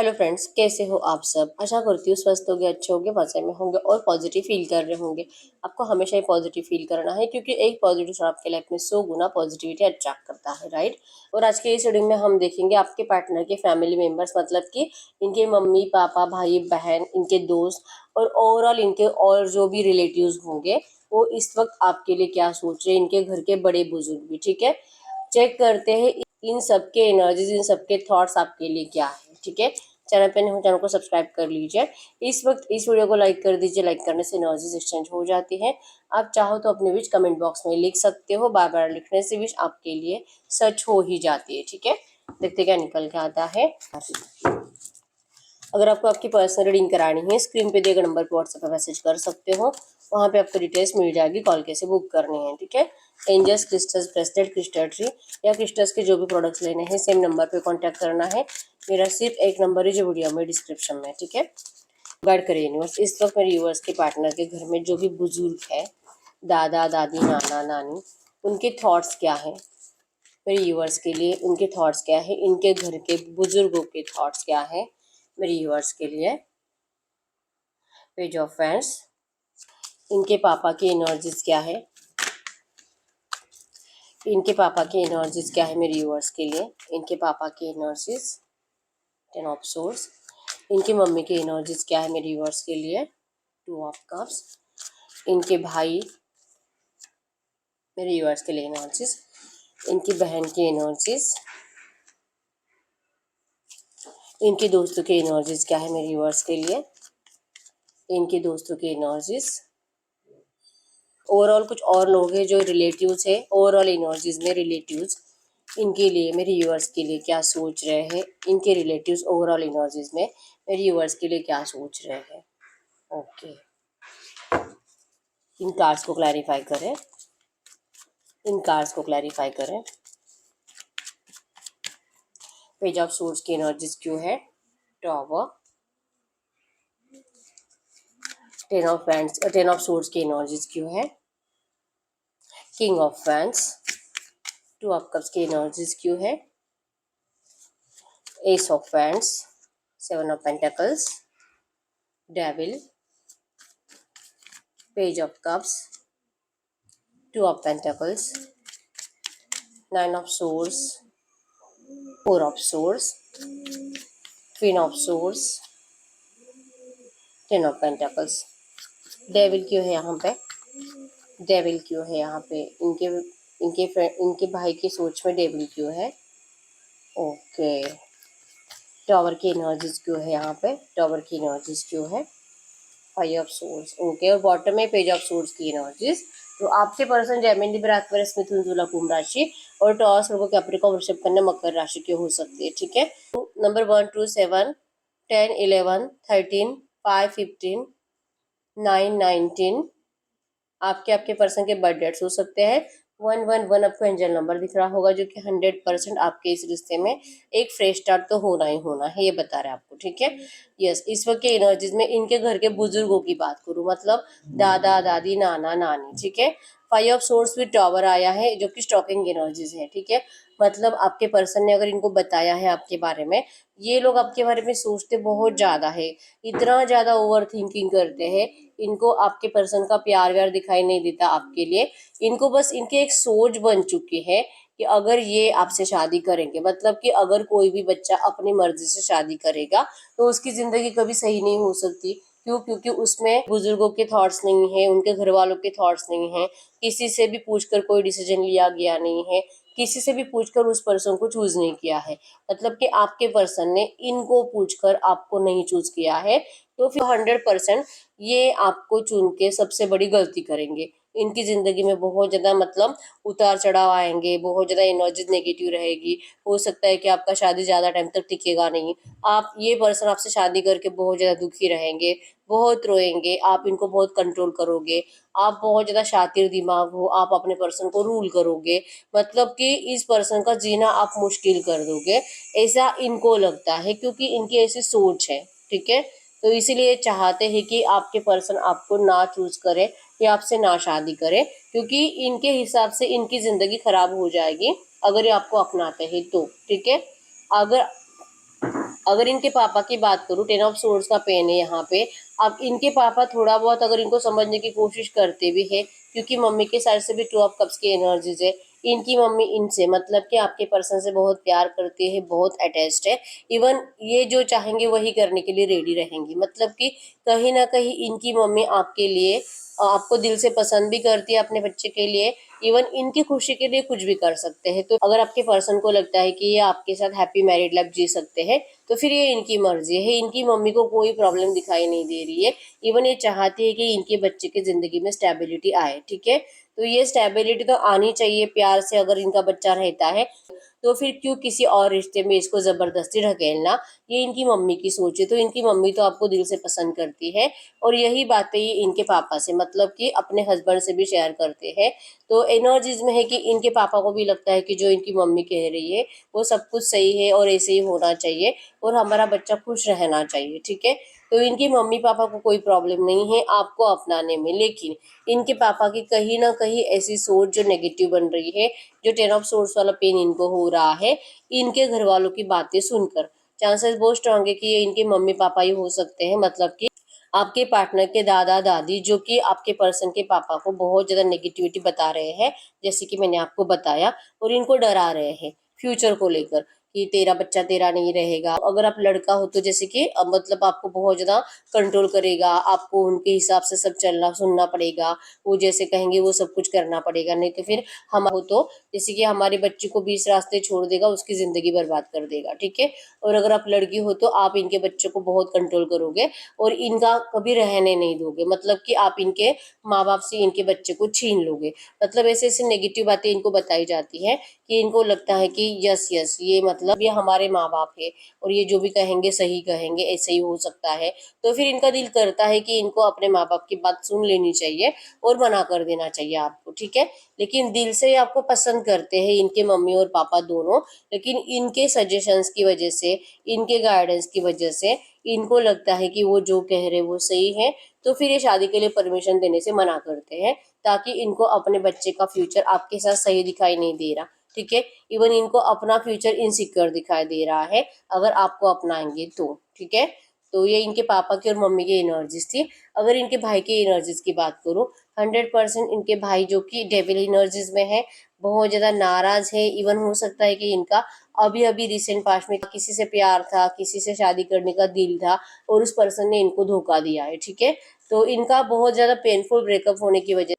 Hello friends, कैसे हो आप सब। आशा करती हूँ स्वस्थ होंगे, अच्छे होंगे, मजे में होंगे और पॉजिटिव फील कर रहे होंगे। आपको हमेशा ही पॉजिटिव फील करना है क्योंकि एक पॉजिटिव थॉट आपके लाइफ में 100 गुना पॉजिटिविटी अट्रैक्ट करता है, राइट। और आज के इस वीडियो में हम देखेंगे आपके पार्टनर के फैमिली मेम्बर्स, मतलब कि इनके मम्मी पापा, भाई बहन, इनके दोस्त और ओवरऑल इनके और जो भी रिलेटिव्स होंगे वो इस वक्त आपके लिए क्या सोच रहे हैं, इनके घर के बड़े बुजुर्ग भी। ठीक है, चेक करते हैं इन सबके एनर्जीज, इन सबके थॉट्स आपके लिए क्या है। ठीक है, चैनल पे नहीं हो चैनल को सब्सक्राइब कर लीजिए। इस वक्त इस वीडियो को लाइक कर दीजिए, लाइक करने से एनर्जीज एक्सचेंज हो जाती है। आप चाहो तो अपने विश कमेंट बॉक्स में लिख सकते हो, बार बार लिखने से विश आपके लिए सच हो ही जाती है। ठीक है, देखते क्या निकल के आता है। अगर आपको आपकी पर्सनल रीडिंग करानी है, स्क्रीन पे दिए गए नंबर पर व्हाट्सएप पर मैसेज कर सकते हो, वहाँ पे आपको डिटेल्स मिल जाएगी, कॉल कैसे बुक करनी है। ठीक है, angels, crystals, bracelet, crystal tree या क्रिस्टल्स के जो भी प्रोडक्ट्स लेने हैं सेम नंबर पे कांटेक्ट करना है। मेरा सिर्फ एक नंबर है जो वीडियो में डिस्क्रिप्शन में। ठीक है, गाइड करिए यूनिवर्स। इस वक्त मेरे यूनिवर्स के पार्टनर के घर में जो भी बुजुर्ग है, दादा दादी, नाना नानी, उनके थॉट्स क्या है मेरे यूवर्स के लिए, उनके थॉट्स क्या है, इनके घर के बुजुर्गों के थॉट्स क्या है मेरे यूवर्स के लिए। पेज ऑफ फ्रेंड्स, इनके पापा की एनर्जीज क्या है, इनके पापा की एनर्जीज क्या है मेरे यूवर्स के लिए, इनके पापा की एनर्जीज। टेन ऑफ सोर्स, इनकी मम्मी की एनर्जीज क्या है मेरे यूवर्स के लिए। टू ऑफ कप्स, इनके भाई मेरे यूवर्स के लिए एनर्जीज, इनकी बहन की एनर्जीज, इनके दोस्तों की एनर्जीज क्या है मेरे यूवर्स के लिए, इनके दोस्तों की एनर्जीज। ओवरऑल कुछ और लोग हैं जो रिलेटिव्स है, ओवरऑल एनर्जीज में रिलेटिव्स इनके लिए मेरे यूवर्स के लिए क्या सोच रहे हैं, इनके रिलेटिव्स ओवरऑल एनर्जीज में मेरे यूवर्स के लिए क्या सोच रहे हैं। ओके, इन कार्ड्स को क्लैरिफाई करें, इन कार्ड्स को क्लैरिफाई करें। पेज ऑफ सोर्स की एनर्जीज क्यों है। Tower, ten of fans, ten of source की एनर्जीज क्यों है। King of fans, two of cups की एनर्जीज क्यों है। S of fans, seven of pentacles, devil, page of cups, two of pentacles, nine of source, four of source, queen of source, ten of pentacles. Devil क्यों है यहाँ पे, devil क्यों है यहाँ पे, इनके भाई की सोच में डेविल क्यों है। ओके, टॉवर की एनर्जीज क्यों है यहाँ पे, टॉवर की एनर्जीज क्यों है। Five of source, okay. और बॉटम में पेज ऑफ सोर्स की एनर्जीज। तो आपके पर्सन जेमिनी, लिब्रा, एक्वेरियस, मिथुन, तुला, कुंभ राशि और टॉरस, वर्गो, कैप्रिकॉर्न, वृषभ, कन्या, मकर राशि की हो सकती है। ठीक है, नंबर 1 2 7 10 11 13 5 15 9 19 आपके आपके पर्सन के बर्थ डेट्स हो सकते हैं। 111 आपको एंजल नंबर दिख रहा होगा जो कि 100% आपके इस रिश्ते में एक फ्रेश स्टार्ट तो होना ही होना है, ये बता रहे हैं आपको। ठीक है, यस। इस वक्त के एनर्जीज में इनके घर के बुजुर्गों की बात करूं, मतलब दादा दादी, नाना नानी। ठीक है, फाइव ऑफ सोर्स भी टॉवर आया है जो कि स्टॉकिंग एनर्जीज है। ठीक है, मतलब आपके पर्सन ने अगर इनको बताया है आपके बारे में, ये लोग आपके बारे में सोचते बहुत ज्यादा है, इतना ज्यादा ओवर थिंकिंग करते हैं। इनको आपके पर्सन का प्यार व्यार दिखाई नहीं देता आपके लिए। इनको बस इनकी एक सोच बन चुकी है कि अगर ये आपसे शादी करेंगे, मतलब कि अगर कोई भी बच्चा अपनी मर्जी से शादी करेगा तो उसकी जिंदगी कभी सही नहीं हो सकती। क्यों? क्योंकि उसमें बुजुर्गों के थॉट्स नहीं है, उनके घर वालों के थॉट्स नहीं है, किसी से भी पूछकर कोई डिसीजन लिया गया नहीं है, किसी से भी पूछकर उस पर्सन को चूज नहीं किया है। मतलब कि आपके पर्सन ने इनको पूछकर आपको नहीं चूज किया है, तो फिर 100% ये आपको चुन के सबसे बड़ी गलती करेंगे। इनकी जिंदगी में बहुत ज्यादा, मतलब उतार चढ़ाव आएंगे, बहुत ज्यादा एनर्जी नेगेटिव रहेगी। हो सकता है कि आपका शादी ज्यादा टाइम तक टिकेगा नहीं। आप, ये पर्सन आपसे शादी करके बहुत ज्यादा दुखी रहेंगे, बहुत रोएंगे, आप इनको बहुत कंट्रोल करोगे, आप बहुत ज्यादा शातिर दिमाग हो, आप अपने पर्सन को रूल करोगे, मतलब कि इस पर्सन का जीना आप मुश्किल कर दोगे, ऐसा इनको लगता है क्योंकि इनकी ऐसी सोच है। ठीक है, तो इसीलिए चाहते हैं कि आपके पर्सन आपको ना चूज करे या आपसे ना शादी करे, क्योंकि इनके हिसाब से इनकी जिंदगी खराब हो जाएगी अगर ये आपको अपनाते हैं तो। ठीक है, अगर अगर इनके पापा की बात करूँ, 10 ऑफ सोर्ड्स का पेन है यहाँ पे। अब इनके पापा थोड़ा बहुत अगर इनको समझने की कोशिश करते भी है, क्योंकि मम्मी के साइड से भी 2 ऑफ कप्स की एनर्जीज है। इनकी मम्मी इनसे मतलब कि आपके पर्सन से बहुत प्यार करती है, बहुत अटैच्ड है। इवन ये जो चाहेंगे वही करने के लिए रेडी रहेंगी। मतलब कि कहीं ना कहीं इनकी मम्मी आपके लिए आपको दिल से पसंद भी करती है अपने बच्चे के लिए। इवन इनकी खुशी के लिए कुछ भी कर सकते हैं। तो अगर आपके पर्सन को लगता है कि ये आपके साथ हैप्पी मैरिड लाइफ जी सकते हैं, तो फिर ये इनकी मर्जी है। इनकी मम्मी को कोई प्रॉब्लम दिखाई नहीं दे रही है। इवन ये चाहती है कि इनके बच्चे की जिंदगी में स्टेबिलिटी आए। ठीक है, तो ये स्टेबिलिटी तो आनी चाहिए प्यार से। अगर इनका बच्चा रहता है तो फिर क्यों किसी और रिश्ते में इसको जबरदस्ती ढकेलना। ये इनकी मम्मी की सोच है। तो इनकी मम्मी तो आपको दिल से पसंद करती है, और यही बातें ये इनके पापा से मतलब कि अपने हस्बैंड से भी शेयर करते हैं। तो एनर्जीज में है कि इनके पापा को भी लगता है कि जो इनकी मम्मी कह रही है वो सब कुछ सही है और ऐसे ही होना चाहिए, और हमारा बच्चा खुश रहना चाहिए। ठीक है, तो इनकी मम्मी पापा को कोई प्रॉब्लम नहीं है आपको अपनाने में, लेकिन इनके पापा की कहीं ना कहीं ऐसी सोच जो नेगेटिव बन रही है, जो 10 ऑफ सोर्स वाला पेन इनको हो रहा है इनके घर वालों की बातें सुनकर। चांसेस बहुत स्ट्रांग है कि ये इनके मम्मी पापा ही हो सकते हैं। मतलब कि आपके पार्टनर के दादा दादी जो कि आपके पर्सन के पापा को बहुत ज्यादा नेगेटिविटी बता रहे हैं, जैसे कि मैंने आपको बताया, और इनको डरा रहे हैं फ्यूचर को लेकर कि तेरा बच्चा तेरा नहीं रहेगा। अगर आप लड़का हो तो जैसे कि मतलब आपको बहुत ज्यादा कंट्रोल करेगा, आपको उनके हिसाब से सब चलना सुनना पड़ेगा, वो जैसे कहेंगे वो सब कुछ करना पड़ेगा। नहीं तो फिर हम हो तो जैसे कि हमारे बच्चे को 20 रास्ते छोड़ देगा, उसकी जिंदगी बर्बाद कर देगा। ठीक है, और अगर आप लड़की हो तो आप इनके बच्चे को बहुत कंट्रोल करोगे और इनका कभी रहने नहीं दोगे। मतलब कि आप इनके माँ बाप से इनके बच्चे को छीन लोगे। मतलब ऐसे ऐसे नेगेटिव बातें इनको बताई जाती है कि इनको लगता है कि यस यस ये मतलब ये हमारे माँ बाप है और ये जो भी कहेंगे सही कहेंगे, ऐसे ही हो सकता है। तो फिर इनका दिल करता है कि इनको अपने माँ बाप की बात सुन लेनी चाहिए और मना कर देना चाहिए आपको। ठीक है, लेकिन दिल से आपको पसंद करते हैं इनके मम्मी और पापा दोनों, लेकिन इनके सजेशंस की वजह से, इनके गाइडेंस की वजह से इनको लगता है कि वो जो कह रहे वो सही है। तो फिर ये शादी के लिए परमिशन देने से मना करते हैं, ताकि इनको अपने बच्चे का फ्यूचर आपके साथ सही दिखाई नहीं दे रहा। ठीक है, इवन इनको अपना फ्यूचर इनसिक्योर दिखाई दे रहा है अगर आपको अपनाएंगे तो। ठीक है, तो ये इनके पापा की और मम्मी की एनर्जीज थी। अगर इनके भाई की एनर्जीज की बात करूं, 100% इनके भाई जो कि डेविल एनर्जीज में है, बहुत ज्यादा नाराज है। इवन हो सकता है कि इनका अभी अभी रिसेंट पास्ट में किसी से प्यार था, किसी से शादी करने का दिल था, और उस पर्सन ने इनको धोखा दिया है। ठीक है, तो इनका बहुत ज्यादा पेनफुल ब्रेकअप होने की वजह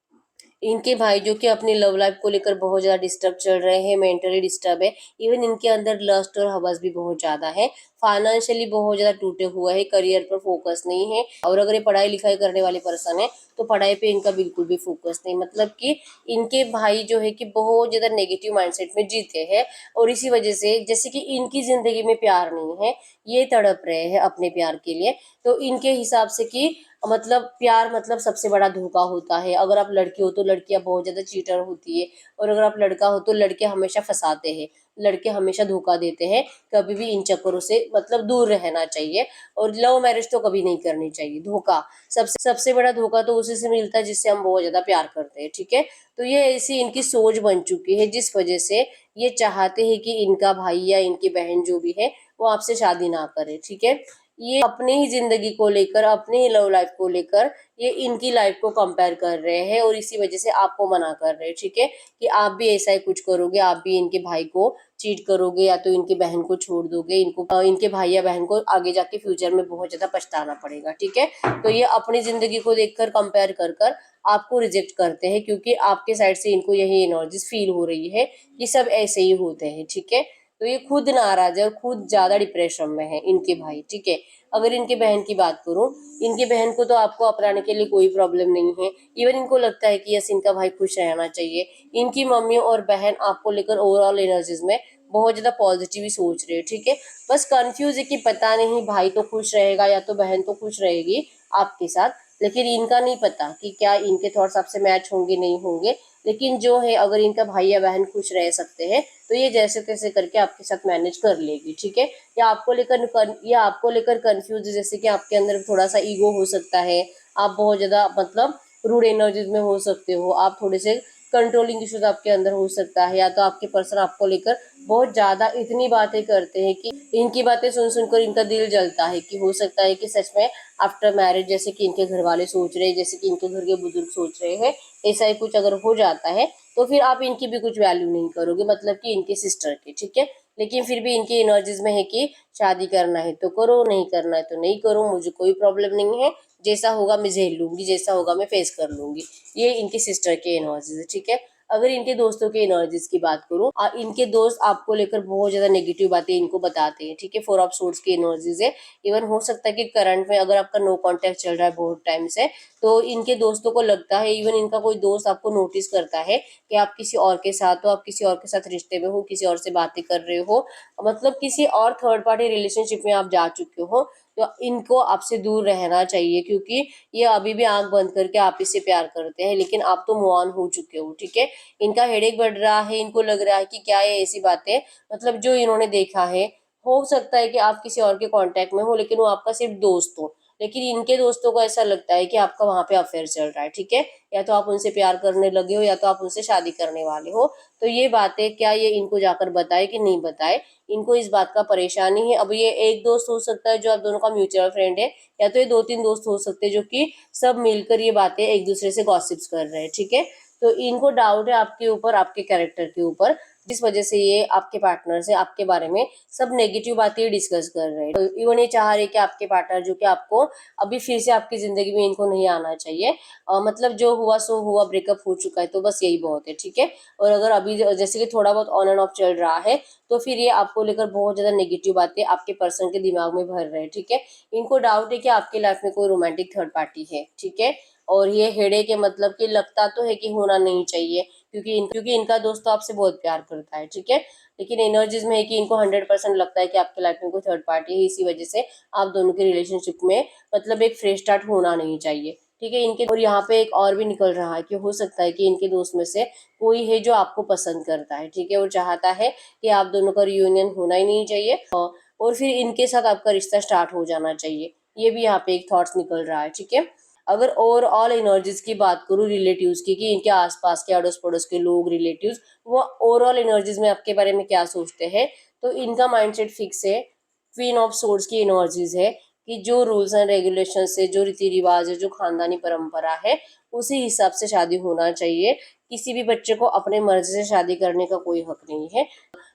इनके भाई जो कि अपनी लव लाइफ को लेकर बहुत ज्यादा डिस्टर्ब चल रहे हैं, मेंटली डिस्टर्ब है। इवन इनके अंदर लस्ट और हवस भी बहुत ज्यादा है। फाइनेंशियली बहुत ज्यादा टूटे हुए हैं, करियर पर फोकस नहीं है। और अगर ये पढ़ाई लिखाई करने वाले पर्सन है तो पढ़ाई पे इनका बिल्कुल भी फोकस नहीं। मतलब कि इनके भाई जो है कि बहुत ज्यादा नेगेटिव माइंडसेट में जीते हैं, और इसी वजह से जैसे कि इनकी जिंदगी में प्यार नहीं है, ये तड़प रहे हैं अपने प्यार के लिए। तो इनके हिसाब से कि मतलब प्यार मतलब सबसे बड़ा धोखा होता है। अगर आप लड़की हो तो लड़कियां बहुत ज्यादा चीटर होती है, और अगर आप लड़का हो तो लड़के हमेशा फंसाते हैं, लड़के हमेशा धोखा देते हैं। कभी भी इन चक्करों से मतलब दूर रहना चाहिए, और लव मैरिज तो कभी नहीं करनी चाहिए। धोखा सबसे सबसे बड़ा धोखा तो उसी से मिलता है जिससे हम बहुत ज्यादा प्यार करते हैं। ठीक है, तो ये ऐसी इनकी सोच बन चुकी है, जिस वजह से ये चाहते हैं कि इनका भाई या इनकी बहन जो भी है वो आपसे शादी ना करे। ठीक है, ये अपनी ही जिंदगी को लेकर, अपनी ही लव लाइफ को लेकर ये इनकी लाइफ को कंपेयर कर रहे हैं, और इसी वजह से आपको मना कर रहे हैं। ठीक है, कि आप भी ऐसा ही कुछ करोगे, आप भी इनके भाई को चीट करोगे, या तो इनकी बहन को छोड़ दोगे। इनको इनके भाई या बहन को आगे जाके फ्यूचर में बहुत ज्यादा पछताना पड़ेगा। ठीक है, तो ये अपनी जिंदगी को देखकर कंपेयर कर कर आपको रिजेक्ट करते हैं, क्योंकि आपके साइड से इनको यही एनर्जीज फील हो रही है कि सब ऐसे ही होते हैं। ठीक है, तो ये खुद नाराज है और खुद ज्यादा डिप्रेशन में है इनके भाई। ठीक है, अगर इनके बहन की बात करूं, इनके बहन को तो आपको अपनाने के लिए कोई प्रॉब्लम नहीं है। इवन इनको लगता है कि यस इनका भाई खुश रहना चाहिए। इनकी मम्मी और बहन आपको लेकर ओवरऑल एनर्जीज में बहुत ज्यादा पॉजिटिव ही सोच रहे हैं। ठीक है, बस कंफ्यूज है कि पता नहीं भाई तो खुश रहेगा या तो बहन तो खुश रहेगी आपके साथ, लेकिन इनका नहीं पता कि क्या इनके थॉट्स आपसे मैच होंगे नहीं होंगे। लेकिन जो है, अगर इनका भाई या बहन खुश रह सकते हैं तो ये जैसे तैसे करके आपके साथ मैनेज कर लेगी। ठीक है, या आपको लेकर कंफ्यूज है, जैसे कि आपके अंदर थोड़ा सा ईगो हो सकता है, आप बहुत ज्यादा मतलब रूड एनर्जीज में हो सकते हो, आप थोड़े से कंट्रोलिंग इश्यूज आपके अंदर हो सकता है, या तो आपके पर्सन आपको लेकर बहुत ज़्यादा इतनी बातें करते हैं कि इनकी बातें सुन सुनकर इनका दिल जलता है, कि हो सकता है कि सच में आफ्टर मैरिज जैसे कि इनके घर वाले सोच रहे हैं, जैसे कि इनके घर के बुजुर्ग सोच रहे हैं, ऐसा ही कुछ अगर हो जाता है तो फिर आप इनकी भी कुछ वैल्यू नहीं करोगे, मतलब कि इनके सिस्टर की, ठीक है। लेकिन फिर भी इनकी एनर्जीज में है कि शादी करना है तो करो, नहीं करना है तो नहीं करो, मुझे कोई प्रॉब्लम नहीं है, जैसा होगा मैं झेल लूंगी, जैसा होगा मैं फेस कर लूंगी। ये इनकी सिस्टर के एनर्जीज है, ठीक है। अगर इनके दोस्तों के एनर्जीज की बात करूं, इनके दोस्त आपको लेकर बहुत ज्यादा नेगेटिव बातें इनको बताते हैं, ठीक है। 4 ऑफ सोर्ड्स की एनर्जीज है। इवन हो सकता है कि करंट में अगर आपका नो कांटेक्ट चल रहा है बहुत टाइम से, तो इनके दोस्तों को लगता है, इवन इनका कोई दोस्त आपको नोटिस करता है कि आप किसी और के साथ हो, आप किसी और के साथ रिश्ते में हो, किसी और से बातें कर रहे हो, मतलब किसी और थर्ड पार्टी रिलेशनशिप में आप जा चुके हो, तो इनको आपसे दूर रहना चाहिए, क्योंकि ये अभी भी आंख बंद करके आप ही से प्यार करते हैं, लेकिन आप तो मूव ऑन हो चुके हो, ठीक है। इनका हेडेक बढ़ रहा है, इनको लग रहा है कि क्या ये ऐसी बातें, मतलब जो इन्होंने देखा है, हो सकता है कि आप किसी और के कांटेक्ट में हो, लेकिन वो आपका सिर्फ दोस्त हो, लेकिन इनके दोस्तों को ऐसा लगता है कि आपका वहां पे अफेयर चल रहा है, ठीक है। या तो आप उनसे प्यार करने लगे हो, या तो आप उनसे शादी करने वाले हो। तो ये बातें क्या ये इनको जाकर बताए कि नहीं बताए, इनको इस बात का परेशानी है। अब ये एक दोस्त हो सकता है जो आप दोनों का म्यूचुअल फ्रेंड है, या तो ये 2-3 दोस्त हो सकते हैं जो कि सब मिलकर ये बातें एक दूसरे से गॉसिप्स कर रहे हैं, ठीक है। तो इनको डाउट है आपके ऊपर, आपके कैरेक्टर के ऊपर, जिस वजह से ये आपके पार्टनर से आपके बारे में सब नेगेटिव बातें डिस्कस कर रहे हैं। तो इवन ये चाह रहे कि आपके पार्टनर जो कि आपको अभी फिर से आपकी जिंदगी में इनको नहीं आना चाहिए, मतलब जो हुआ सो हुआ, ब्रेकअप हो चुका है तो बस यही बहुत है, ठीक है। और अगर अभी जैसे कि थोड़ा बहुत ऑन एंड ऑफ चल रहा है, तो फिर ये आपको लेकर बहुत ज्यादा नेगेटिव बातें आपके पर्सन के दिमाग में भर रहे हैं, ठीक है। इनको डाउट है कि आपकी लाइफ में कोई रोमांटिक थर्ड पार्टी है, ठीक है। और ये हेडे के मतलब कि लगता तो है कि होना नहीं चाहिए, क्योंकि इनका दोस्त तो आपसे बहुत प्यार करता है, ठीक है। लेकिन एनर्जीज में है कि इनको 100% लगता है कि आपके लाइफ में कोई थर्ड पार्टी है, इसी वजह से आप दोनों के रिलेशनशिप में मतलब एक फ्रेश स्टार्ट होना नहीं चाहिए, ठीक है। इनके और यहाँ पे एक और भी निकल रहा है कि हो सकता है कि इनके दोस्त में से कोई है जो आपको पसंद करता है, ठीक है। वो चाहता है कि आप दोनों का रियूनियन होना ही नहीं चाहिए, और फिर इनके साथ आपका रिश्ता स्टार्ट हो जाना चाहिए। ये भी यहाँ पे एक थॉट्स निकल रहा है, ठीक है। अगर ओवरऑल एनर्जीज की बात करूँ रिलेटिव्स की, कि इनके आसपास के अड़ोस पड़ोस के लोग, रिलेटिव्स, वो ओवरऑल एनर्जीज में आपके बारे में क्या सोचते हैं, तो इनका माइंडसेट फिक्स है। क्वीन ऑफ सोर्ड्स की एनर्जीज है कि जो रूल्स एंड रेगुलेशन है, जो रीति रिवाज है, जो खानदानी परंपरा है, उसी हिसाब से शादी होना चाहिए। किसी भी बच्चे को अपने मर्जी से शादी करने का कोई हक नहीं है।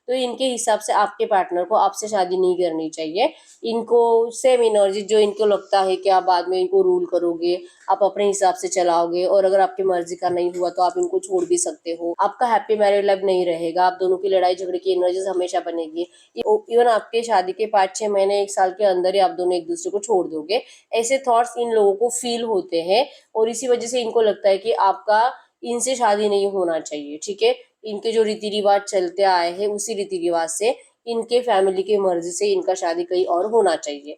तो इनके हिसाब से आपके पार्टनर को आपसे शादी नहीं करनी चाहिए। इनको सेम एनर्जी, जो इनको लगता है कि आप बाद में इनको रूल करोगे, आप अपने हिसाब से चलाओगे, और अगर आपकी मर्जी का नहीं हुआ तो आप इनको छोड़ भी सकते हो, आपका हैप्पी मैरिड लाइफ नहीं रहेगा, आप दोनों की लड़ाई झगड़े की एनर्जीज हमेशा बनेगी। इवन आपके शादी के 5-6 महीने 1 साल के अंदर ही आप दोनों एक दूसरे को छोड़ दोगे, ऐसे थॉट्स इन लोगों को फील होते हैं। और इसी वजह से इनको लगता है कि आपका इनसे शादी नहीं होना चाहिए, ठीक है। इनके जो रीति रिवाज चलते आए हैं, उसी रीति रिवाज से, इनके फैमिली की मर्जी से इनका शादी कहीं और होना चाहिए।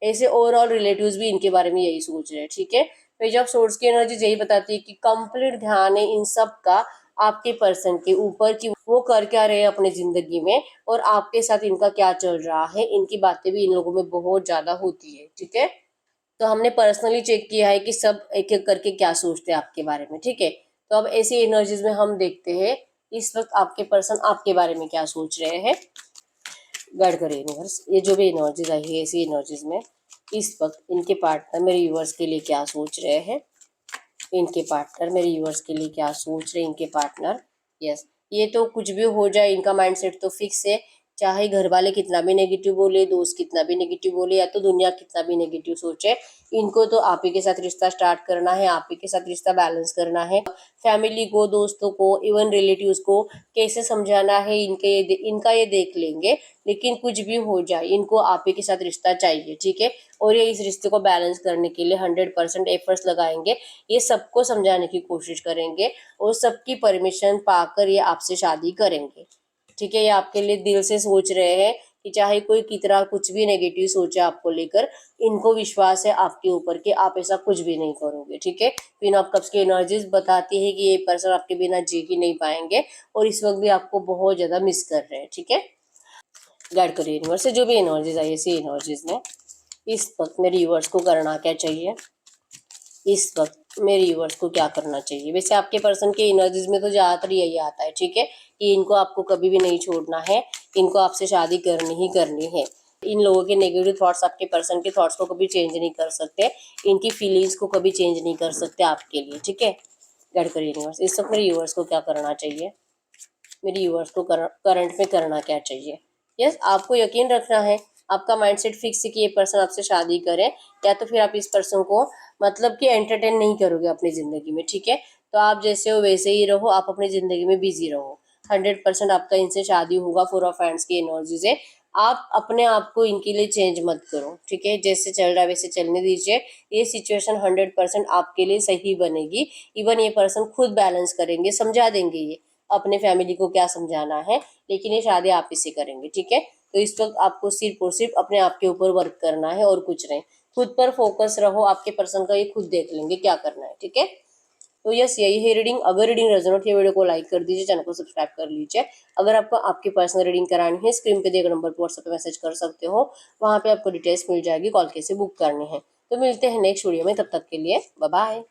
ऐसे ओवरऑल रिलेटिव्स भी इनके बारे में यही सोच रहे हैं, ठीक है। पेज ऑफ सोर्ड्स की एनर्जी यही बताती है कि कंप्लीट ध्यान है इन सब का आपके पर्सन के ऊपर, कि वो कर क्या रहे हैं अपने जिंदगी में, और आपके साथ इनका क्या चल रहा है, इनकी बातें भी इन लोगों में बहुत ज्यादा होती है, ठीक है। तो हमने पर्सनली चेक किया है कि सब एक एक करके क्या सोचते हैं आपके बारे में, ठीक है। तो अब ऐसी एनर्जीज में हम देखते हैं इस वक्त आपके पर्सन आपके बारे में क्या सोच रहे हैं। गाइड करे यूनिवर्स, ये जो भी एनर्जीज आई है ऐसी एनर्जीज में इस वक्त इनके पार्टनर मेरे व्यूअर्स के लिए क्या सोच रहे हैं, इनके पार्टनर मेरे व्यूअर्स के लिए क्या सोच रहे हैं, इनके पार्टनर। यस, ये तो कुछ भी हो जाए, इनका माइंडसेट तो फिक्स है। चाहे घर वाले कितना भी नेगेटिव बोले, दोस्त कितना भी नेगेटिव बोले, या तो दुनिया कितना भी नेगेटिव सोचे, इनको तो आप ही के साथ रिश्ता स्टार्ट करना है, आप ही के साथ रिश्ता बैलेंस करना है। फैमिली को, दोस्तों को, इवन रिलेटिव्स को कैसे समझाना है, इनका ये देख लेंगे। लेकिन कुछ भी हो जाए, इनको आप ही के साथ रिश्ता चाहिए, ठीक है। और ये इस रिश्ते को बैलेंस करने के लिए 100% एफर्ट्स लगाएंगे। ये सबको समझाने की कोशिश करेंगे, और सबकी परमिशन पाकर ये आपसे शादी करेंगे, ठीक है। ये आपके लिए दिल से सोच रहे हैं कि चाहे कोई कितना कुछ भी नेगेटिव सोचे आपको लेकर, इनको विश्वास है आपके ऊपर कि आप ऐसा कुछ भी नहीं करोगे, ठीक है। क्वीन ऑफ कप्स की एनर्जीज बताती है कि ये पर्सन आपके बिना जी ही नहीं पाएंगे, और इस वक्त भी आपको बहुत ज्यादा मिस कर रहे हैं, ठीक है। गाइड करिए यूनिवर्स से जो भी एनर्जीज आई ऐसी एनर्जीज में इस वक्त मेरे व्यूअर्स को करना क्या चाहिए, इस वक्त मेरे व्यूअर्स को क्या करना चाहिए। वैसे आपके पर्सन के एनर्जीज में तो ज़्यादातर यही आता है, ठीक है, कि इनको आपको कभी भी नहीं छोड़ना है, इनको आपसे शादी करनी ही करनी है। इन लोगों के नेगेटिव थॉट्स आपके पर्सन के थॉट्स को कभी चेंज नहीं कर सकते, इनकी फीलिंग्स को कभी चेंज नहीं कर सकते आपके लिए, ठीक है। गाइड करिए यूनिवर्स, इस वक्त मेरे व्यूअर्स को क्या करना चाहिए, मेरे व्यूअर्स को करंट में करना क्या चाहिए। यस, आपको यकीन रखना है, आपका माइंडसेट फिक्स है कि ये पर्सन आपसे शादी करे, या तो फिर आप इस पर्सन को मतलब कि एंटरटेन नहीं करोगे अपनी ज़िंदगी में, ठीक है। तो आप जैसे हो वैसे ही रहो, आप अपनी ज़िंदगी में बिजी रहो। 100% आपका इनसे शादी होगा, 4 ऑफ हैंड्स की एनर्जी से। आप अपने आप को इनके लिए चेंज मत करो, ठीक है, जैसे चल रहा है वैसे चलने दीजिए। ये सिचुएशन 100% आपके लिए सही बनेगी। इवन ये पर्सन खुद बैलेंस करेंगे, समझा देंगे ये अपने फैमिली को क्या समझाना है, लेकिन ये शादी आप ही से करेंगे, ठीक है। तो इस वक्त आपको सिर्फ और सिर्फ अपने आप के ऊपर वर्क करना है और कुछ नहीं। खुद पर फोकस रहो, आपके पर्सन का ये खुद देख लेंगे क्या करना है, ठीक है। तो यस, यही है रीडिंग। अगर रीडिंग रेजोनेट है, वीडियो को लाइक कर दीजिए, चैनल को सब्सक्राइब कर लीजिए। अगर आपको आपकी पर्सनल रीडिंग करानी है, स्क्रीन पे दिए गए नंबर पर व्हाट्सएप पे मैसेज कर सकते हो, वहाँ पे आपको डिटेल्स मिल जाएगी, कॉल कैसे बुक करनी है। तो मिलते हैं नेक्स्ट वीडियो में, तब तक के लिए बाय बाय।